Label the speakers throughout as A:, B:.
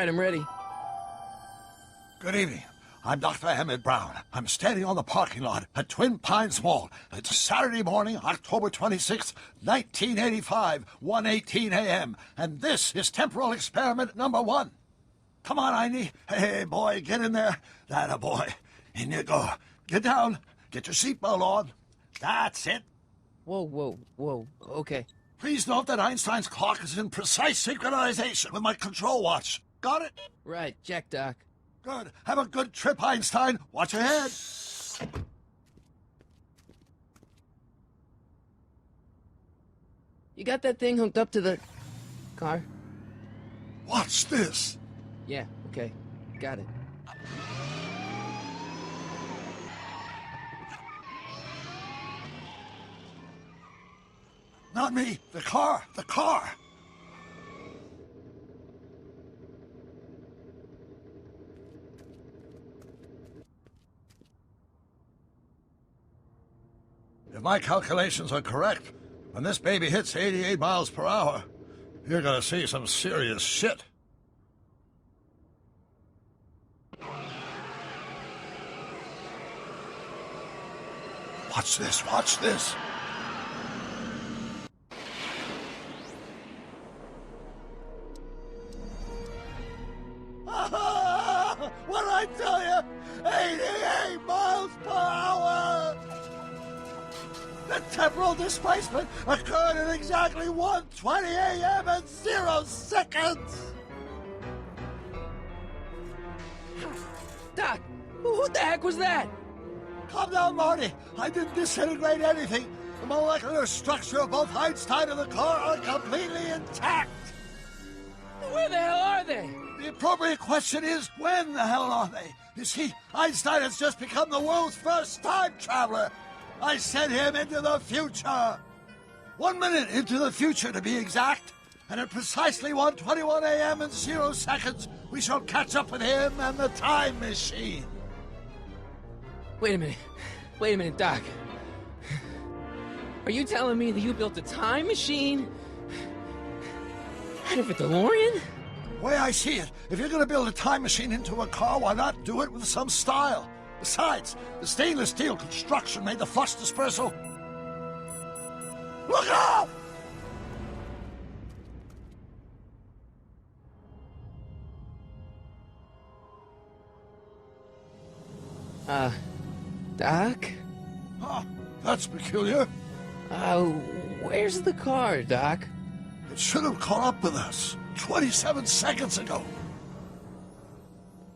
A: right, I'm ready.
B: Good evening. I'm Dr. Emmett Brown. I'm standing on the parking lot at Twin Pines Mall. It's Saturday morning, October 26th, 1985, 1:18 a.m. And this is temporal experiment number 1. Come on, Einie. Hey, boy, get in there. That boy. In you go. Get down. Get your seatbelt on. That's it.
A: Whoa, okay.
B: Please note that Einstein's clock is in precise synchronization with my control watch. Got it?
A: Right, check, Doc.
B: Good. Have a good trip, Einstein. Watch your head.
A: You got that thing hooked up to the car?
B: Watch this.
A: Yeah, okay. Got it.
B: Not me. The car. The car. If my calculations are correct, when this baby hits 88 miles per hour, you're gonna see some serious shit. Watch this, watch this. What'd I tell you? 88 miles per hour! The temporal displacement occurred at exactly 1:20 a.m. and 0 seconds!
A: Doc, what the heck was that?
B: Calm down, Marty. I didn't disintegrate anything. The molecular structure of both Einstein and the car are completely intact.
A: Where the hell are they?
B: The appropriate question is, when the hell are they? You see, Einstein has just become the world's first time traveler. I sent him into the future. 1 minute into the future, to be exact. And at precisely 1:21 a.m. and 0 seconds, we shall catch up with him and the time machine.
A: Wait a minute, Doc. Are you telling me that you built a time machine out of a DeLorean?
B: The way I see it, if you're going to build a time machine into a car, why not do it with some style? Besides, the stainless steel construction made the flux dispersal. Look out!
A: Doc?
B: Huh, that's peculiar.
A: Where's the car, Doc?
B: It should have caught up with us 27 seconds ago.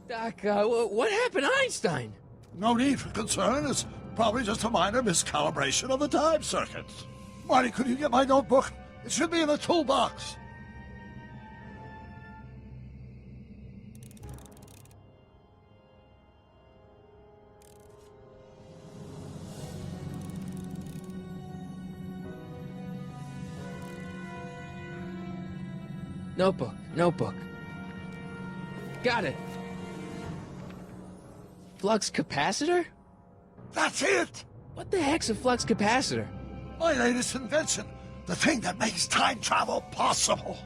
A: Doc, what happened to Einstein?
B: No need for concern. It's probably just a minor miscalibration of the time circuits. Marty, could you get my notebook? It should be in the toolbox.
A: Notebook. Got it. Flux capacitor?
B: That's it!
A: What the heck's a flux capacitor?
B: My latest invention. The thing that makes time travel possible.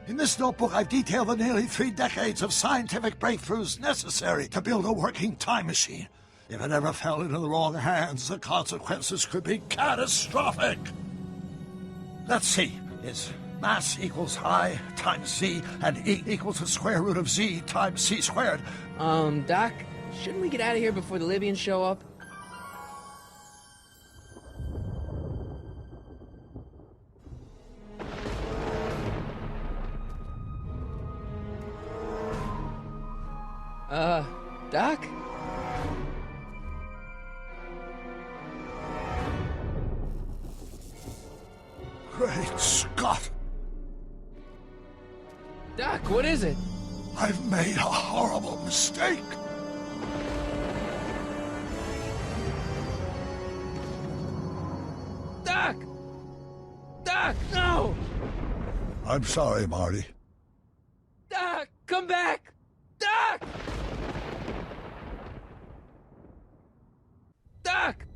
B: In this notebook, I've detailed the nearly 3 decades of scientific breakthroughs necessary to build a working time machine. If it ever fell into the wrong hands, the consequences could be catastrophic. Let's see. It's mass equals I times Z, and E equals the square root of Z times C squared.
A: Doc, shouldn't we get out of here before the Libyans show up? Doc?
B: Great Scott!
A: Doc, what is it?
B: I've made a horrible mistake.
A: Doc! Doc, no!
B: I'm sorry, Marty.
A: Doc, come back! Doc! Doc!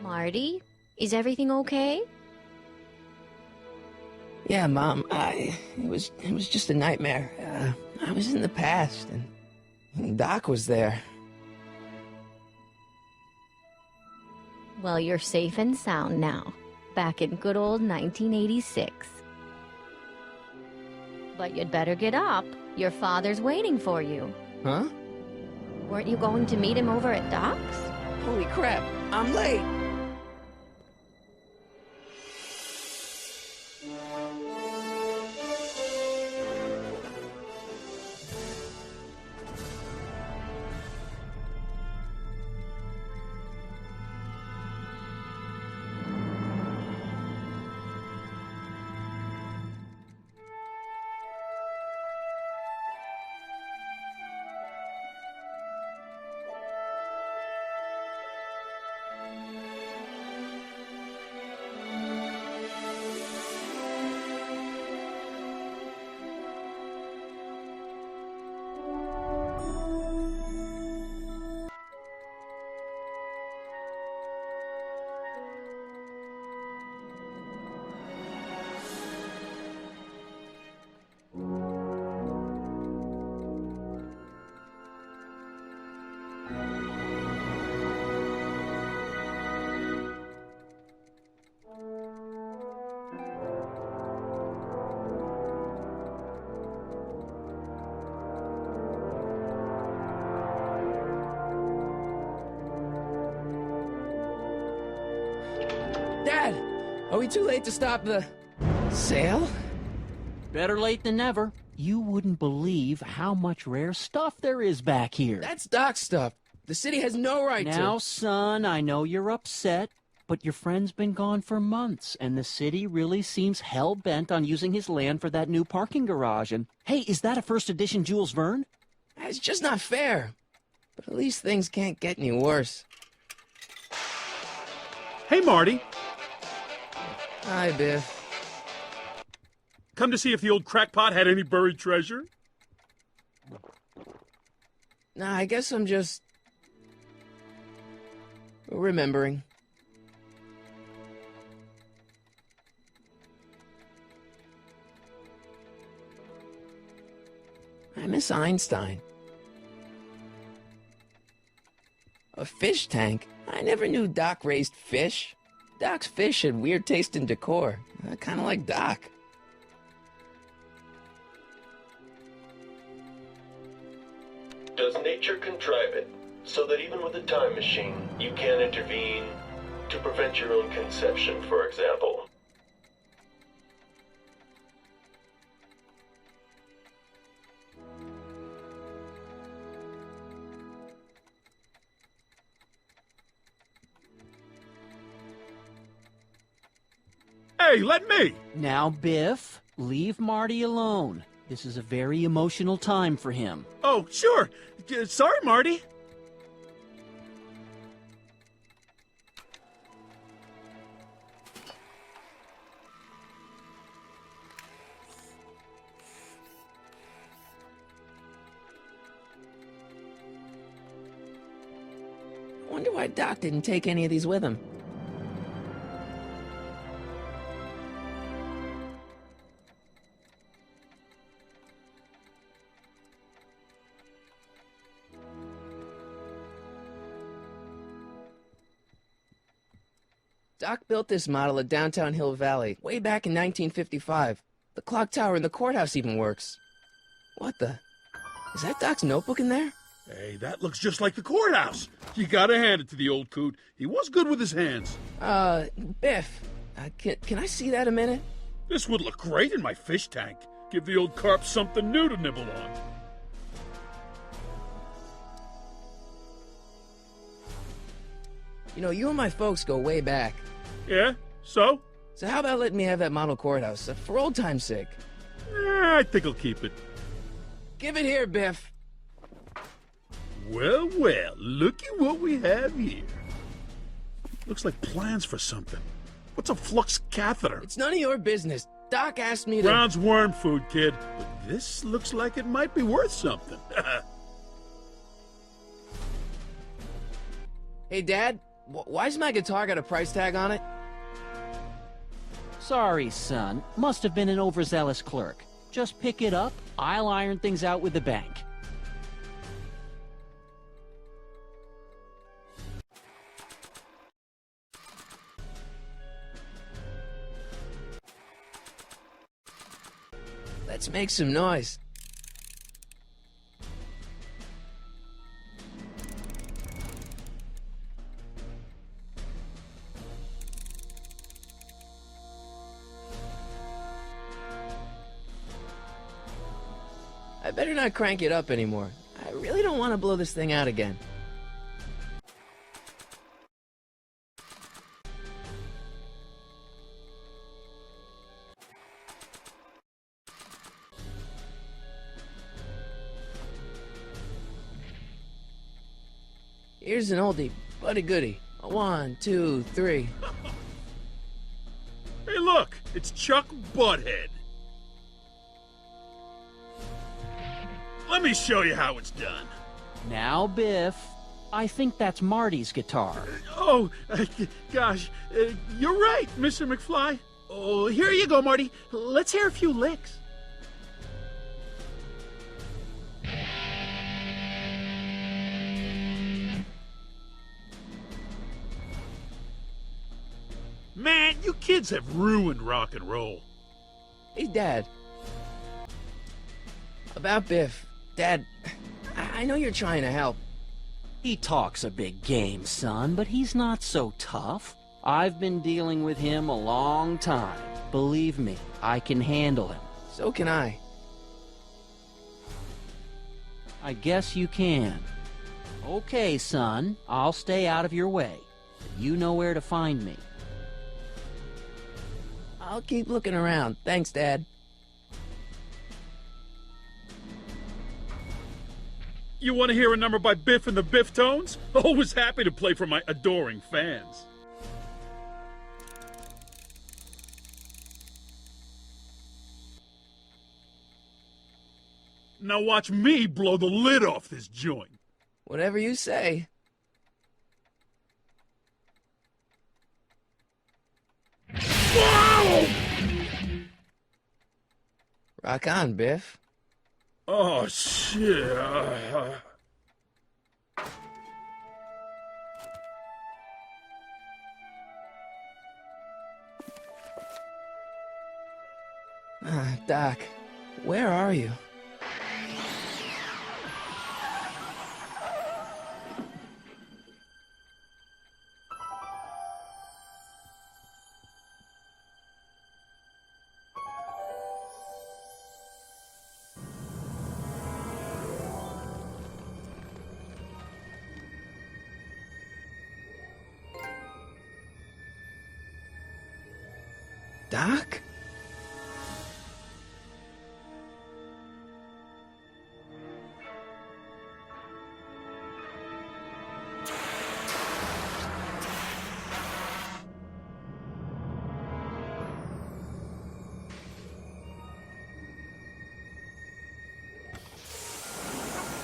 C: Marty, is everything okay?
A: Yeah, Mom, it was just a nightmare. I was in the past, and Doc was there.
C: Well, you're safe and sound now, back in good old 1986. But you'd better get up. Your father's waiting for you.
A: Huh?
C: Weren't you going to meet him over at Doc's?
A: Holy crap, I'm late! Dad, are we too late to stop the sale?
D: Better late than never. You wouldn't believe how much rare stuff there is back here.
A: That's Doc's stuff. The city has no right to...
D: Now, son, I know you're upset, but your friend's been gone for months, and the city really seems hell-bent on using his land for that new parking garage. And, hey, is that a first edition Jules Verne?
A: It's just not fair. But at least things can't get any worse.
E: Hey, Marty.
A: Hi, Biff.
E: Come to see if the old crackpot had any buried treasure?
A: Nah, I guess I'm just... remembering. I miss Einstein. A fish tank? I never knew Doc raised fish. Doc's fish had weird taste in decor. Kind of like Doc.
F: Does nature contrive it so that even with a time machine, you can intervene to prevent your own conception, for example?
E: Hey, let me!
D: Now, Biff, leave Marty alone. This is a very emotional time for him.
E: Oh, sure. Sorry, Marty.
A: I wonder why Doc didn't take any of these with him. Doc built this model at downtown Hill Valley way back in 1955. The clock tower in the courthouse even works. What the? Is that Doc's notebook in there?
E: Hey, that looks just like the courthouse. You gotta hand it to the old coot. He was good with his hands.
A: Biff, can I see that a minute?
E: This would look great in my fish tank. Give the old carp something new to nibble on.
A: You know, you and my folks go way back.
E: Yeah? So?
A: So how about letting me have that model courthouse, for old time's sake?
E: I think I'll keep it.
A: Give it here, Biff.
E: Well, well, looky what we have here. Looks like plans for something. What's a flux catheter?
A: It's none of your business. Doc asked me to...
E: Brown's worm food, kid. But this looks like it might be worth something.
A: Hey, Dad, why's my guitar got a price tag on it?
D: Sorry, son. Must have been an overzealous clerk. Just pick it up. I'll iron things out with the bank.
A: Let's make some noise. I better not crank it up anymore. I really don't want to blow this thing out again. Here's an oldie, but a goodie. 1, 2, 3.
E: Hey, look! It's Chuck Butthead. Let me show you how it's done.
D: Now, Biff. I think that's Marty's guitar.
E: Oh, gosh. You're right, Mr. McFly. Oh, here you go, Marty. Let's hear a few licks. Man, you kids have ruined rock and roll.
A: Hey, Dad. About Biff. Dad, I know you're trying to help.
D: He talks a big game, son, but he's not so tough. I've been dealing with him a long time. Believe me, I can handle him.
A: So can I.
D: I guess you can. Okay, son, I'll stay out of your way. You know where to find me.
A: I'll keep looking around. Thanks, Dad.
E: You want to hear a number by Biff and the Biff Tones? Always happy to play for my adoring fans. Now watch me blow the lid off this joint.
A: Whatever you say.
E: Whoa!
A: Rock on, Biff.
E: Oh, shit.
A: Doc, where are you? Doc?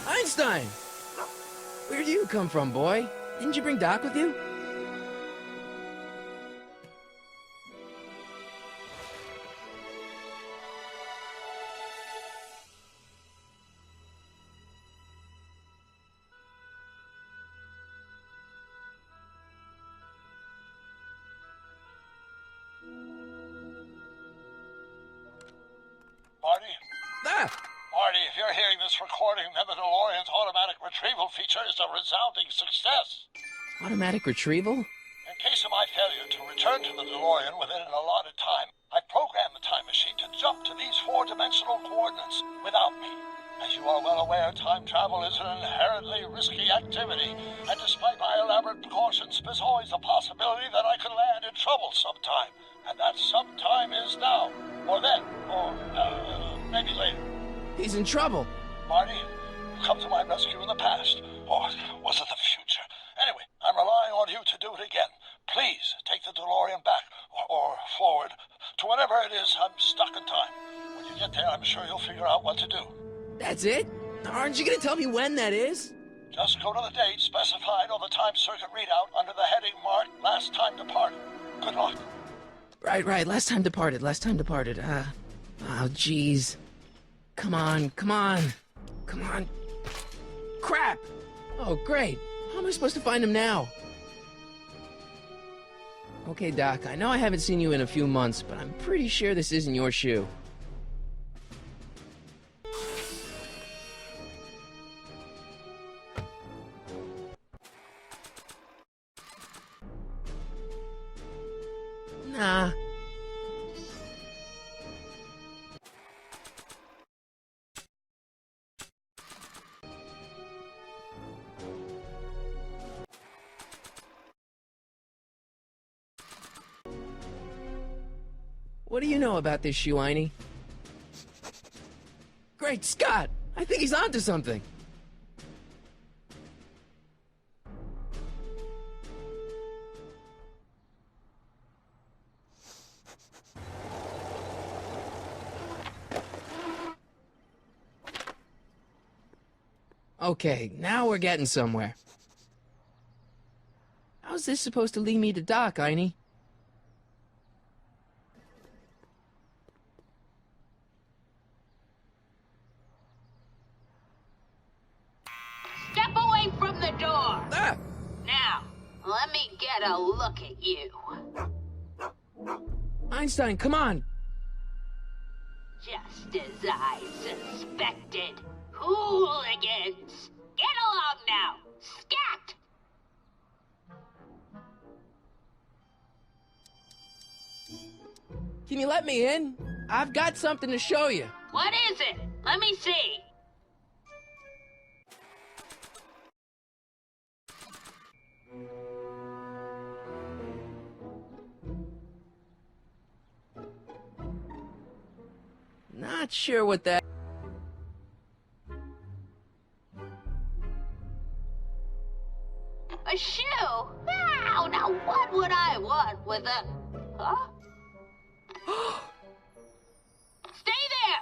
A: Einstein! Where'd you come from, boy? Didn't you bring Doc with you?
B: Marty?
A: Ah!
B: Marty, if you're hearing this recording, then the DeLorean's automatic retrieval feature is a resounding success.
A: Automatic retrieval?
B: In case of my failure to return to the DeLorean within an allotted time, I programmed the time machine to jump to these four-dimensional coordinates without me. As you are well aware, time travel is an inherently risky activity, and despite my elaborate precautions, there's always a possibility that I could land in trouble sometime, and that sometime is now, or then, or maybe later.
A: He's in trouble.
B: Marty, you come to my rescue in the past, or was it the future? Anyway, I'm relying on you to do it again. Please take the DeLorean back, or forward, to whenever it is I'm stuck in time. When you get there, I'm sure you'll figure out what to do.
A: That's it? Aren't you gonna tell me when that is?
B: Just go to the date specified on the time circuit readout under the heading marked Last Time Departed. Good luck.
A: Right. Last time departed. Oh, jeez. Come on. Crap! Oh, great. How am I supposed to find him now? Okay, Doc, I know I haven't seen you in a few months, but I'm pretty sure this isn't your shoe. Nah. What do you know about this shoe, Einie? Great Scott! I think he's onto something. Okay, now we're getting somewhere. How's this supposed to lead me to Doc, Einie?
G: Step away from the door!
A: Ah!
G: Now, let me get a look at you.
A: Einstein, come on!
G: Just as I suspected. Hooligans! Get along now! Scat!
A: Can you let me in? I've got something to show you.
G: What is it? Let me see.
A: Not sure what that...
G: A shoe? Wow, now what would I want with a... Huh? Stay there!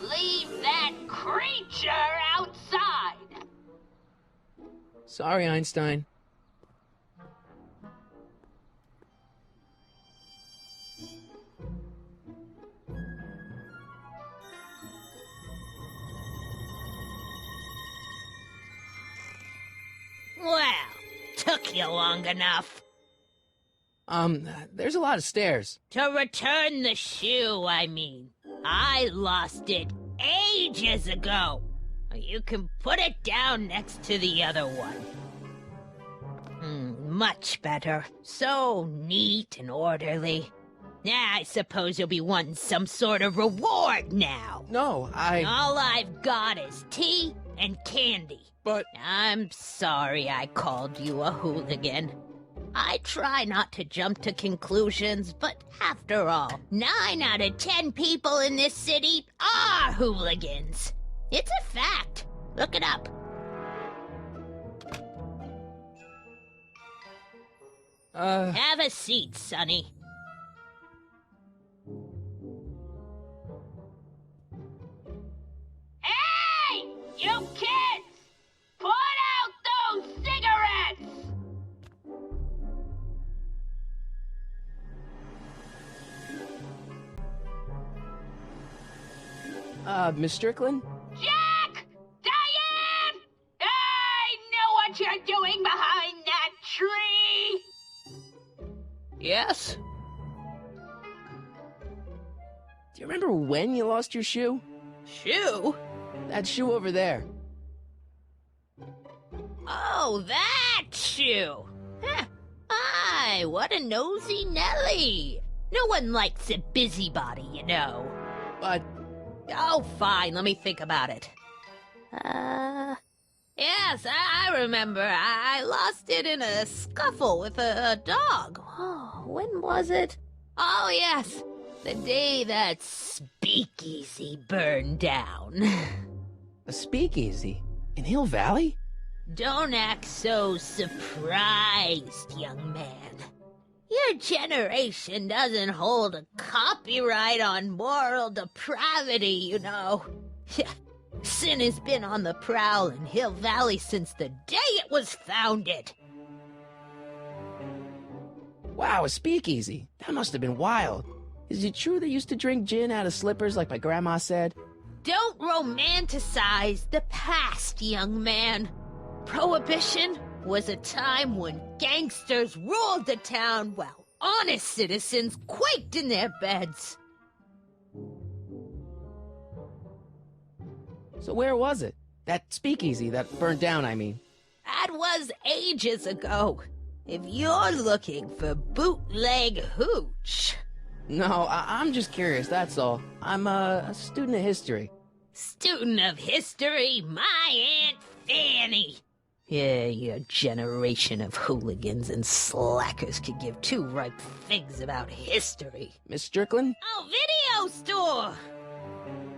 G: Leave that creature outside!
A: Sorry, Einstein.
G: Well, took you long enough.
A: There's a lot of stairs.
G: To return the shoe, I mean. I lost it ages ago. You can put it down next to the other one. Much better. So neat and orderly. I suppose you'll be wanting some sort of reward now.
A: No,
G: All I've got is tea and candy.
A: But...
G: I'm sorry I called you a hooligan. I try not to jump to conclusions, but after all, 9 out of 10 people in this city are hooligans. It's a fact. Look it up. Have a seat, Sonny. Hey! You kids! Put out those cigarettes!
A: Miss Strickland?
G: Jack! Diane! I know what you're doing behind that tree!
A: Yes? Do you remember when you lost your shoe?
G: Shoe?
A: That shoe over there.
G: Oh, that shoe! Huh. Aye, what a nosy Nelly! No one likes a busybody, you know.
A: But...
G: Oh, fine, let me think about it. Yes, I remember. I lost it in a scuffle with a dog. Oh, when was it? Oh, yes, the day that speakeasy burned down.
A: A speakeasy? In Hill Valley?
G: Don't act so surprised, young man. Your generation doesn't hold a copyright on moral depravity, you know. Sin has been on the prowl in Hill Valley since the day it was founded.
A: Wow, a speakeasy. That must have been wild. Is it true they used to drink gin out of slippers like my grandma said?
G: Don't romanticize the past, young man. Prohibition was a time when gangsters ruled the town while honest citizens quaked in their beds.
A: So where was it? That speakeasy that burnt down, I mean.
G: That was ages ago. If you're looking for bootleg hooch.
A: No, I'm just curious, that's all. I'm a student of history.
G: Student of history, my Aunt Fanny. Yeah, your generation of hooligans and slackers could give two ripe figs about history.
A: Miss Strickland?
G: Oh, video store!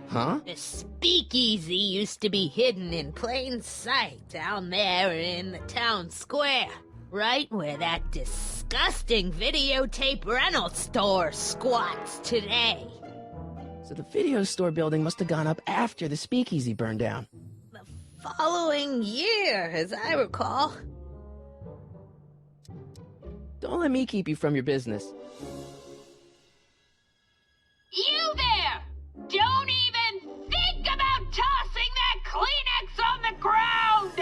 A: Huh?
G: The speakeasy used to be hidden in plain sight down there in the town square. Right where that disgusting videotape rental store squats today.
A: So the video store building must have gone up after the speakeasy burned down.
G: The following year, as I recall.
A: Don't let me keep you from your business.
G: You there! Don't even think about tossing that Kleenex on the ground!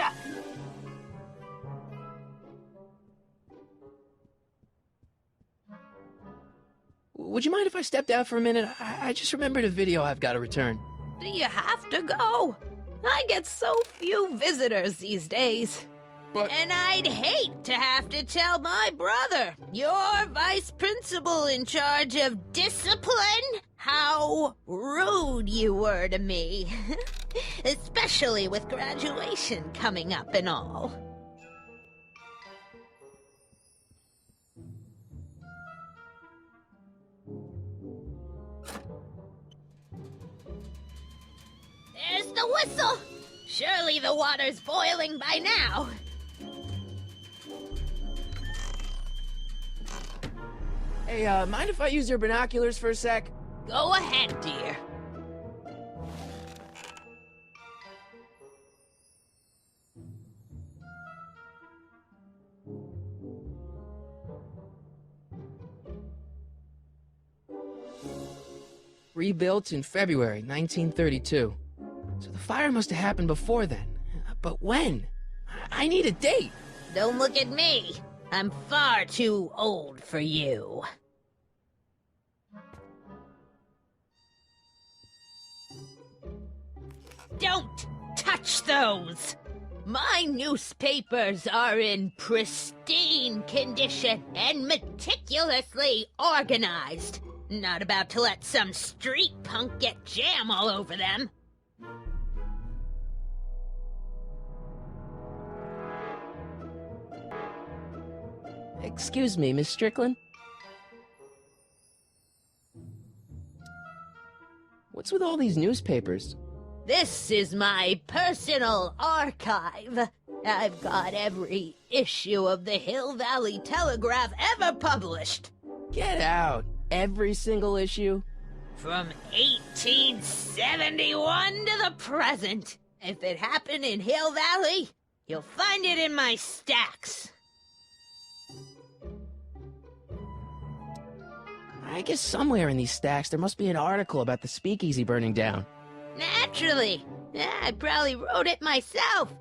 A: Would you mind if I stepped out for a minute? I just remembered a video I've got to return.
G: Do you have to go? I get so few visitors these days.
A: But
G: And I'd hate to have to tell my brother, your vice principal in charge of discipline, how rude you were to me. Especially with graduation coming up and all. There's the whistle! Surely the water's boiling by now.
A: hey, mind if I use your binoculars for a sec?
G: Go ahead, dear.
A: Rebuilt in February 1932. So the fire must have happened before then. But when? I need a date.
G: Don't look at me. I'm far too old for you. Don't touch those! My newspapers are in pristine condition and meticulously organized. Not about to let some street punk get jam all over them.
A: Excuse me, Miss Strickland? What's with all these newspapers?
G: This is my personal archive. I've got every issue of the Hill Valley Telegraph ever published.
A: Get out. Every single issue?
G: From 1871 to the present. If it happened in Hill Valley, you'll find it in my stacks.
A: I guess somewhere in these stacks there must be an article about the speakeasy burning down.
G: Naturally. I probably wrote it myself.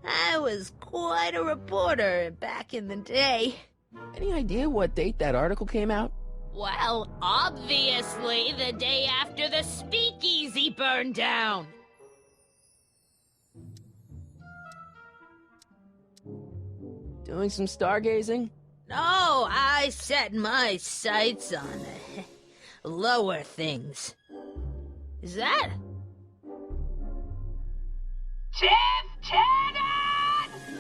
G: I was quite a reporter back in the day.
A: Any idea what date that article came out?
G: Well, obviously the day after the speakeasy burned down.
A: Doing some stargazing?
G: No, I set my sights on lower things. Is that? Lieutenant!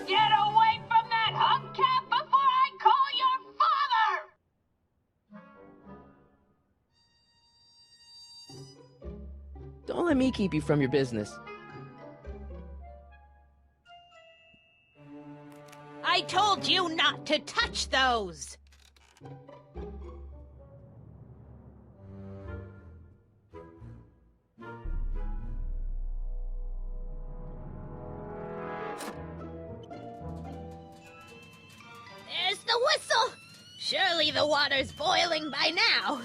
G: Get away from that hubcap before I call your father!
A: Don't let me keep you from your business.
G: told you not to touch those! There's the whistle! Surely the water's boiling by now.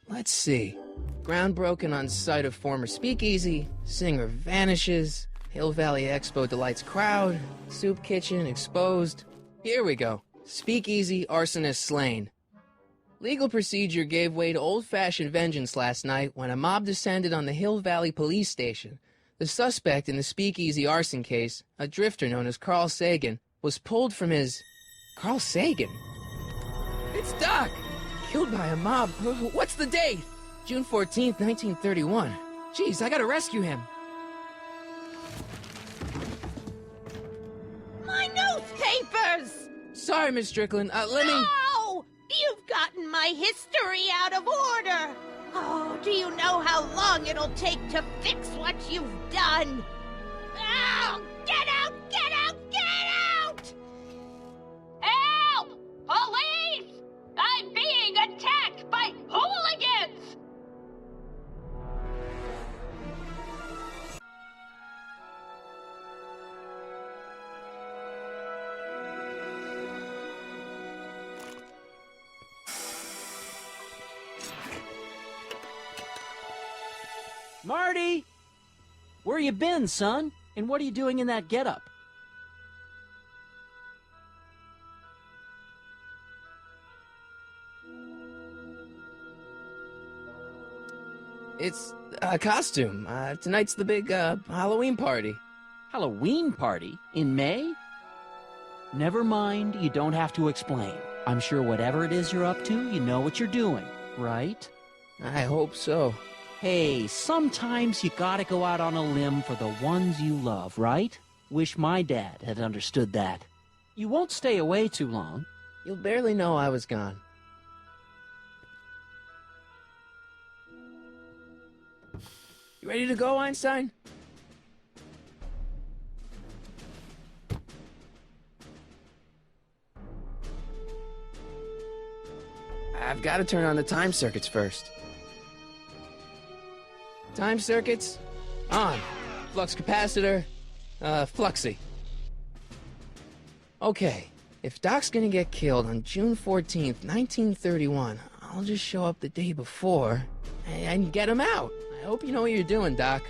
A: Let's see. Ground broken on site of former speakeasy, singer vanishes, Hill Valley Expo delights crowd, soup kitchen exposed. Here we go. Speakeasy arsonist slain. Legal procedure gave way to old-fashioned vengeance last night when a mob descended on the Hill Valley police station. The suspect in the speakeasy arson case, a drifter known as Carl Sagan, was pulled from his... Carl Sagan? It's Doc! Killed by a mob. What's the date? June 14th, 1931. Jeez, I gotta rescue him.
G: My newspapers!
A: Sorry, Miss Strickland. Let me...
G: No! You've gotten my history out of order! Oh, do you know how long it'll take to fix what you've done? Oh, get out! Get out! Get out! Help! Police! I'm being attacked by hooligans!
D: Marty! Where you been, son? And what are you doing in that getup?
A: It's a costume. Tonight's the big, Halloween party.
D: Halloween party? In May? Never mind, you don't have to explain. I'm sure whatever it is you're up to, you know what you're doing, right?
A: I hope so.
D: Hey, sometimes you gotta go out on a limb for the ones you love, right? Wish my dad had understood that. You won't stay away too long.
A: You'll barely know I was gone. You ready to go, Einstein? I've got to turn on the time circuits first. Time circuits, on. Flux capacitor, fluxy. Okay, if Doc's gonna get killed on June 14th, 1931, I'll just show up the day before and get him out. I hope you know what you're doing, Doc.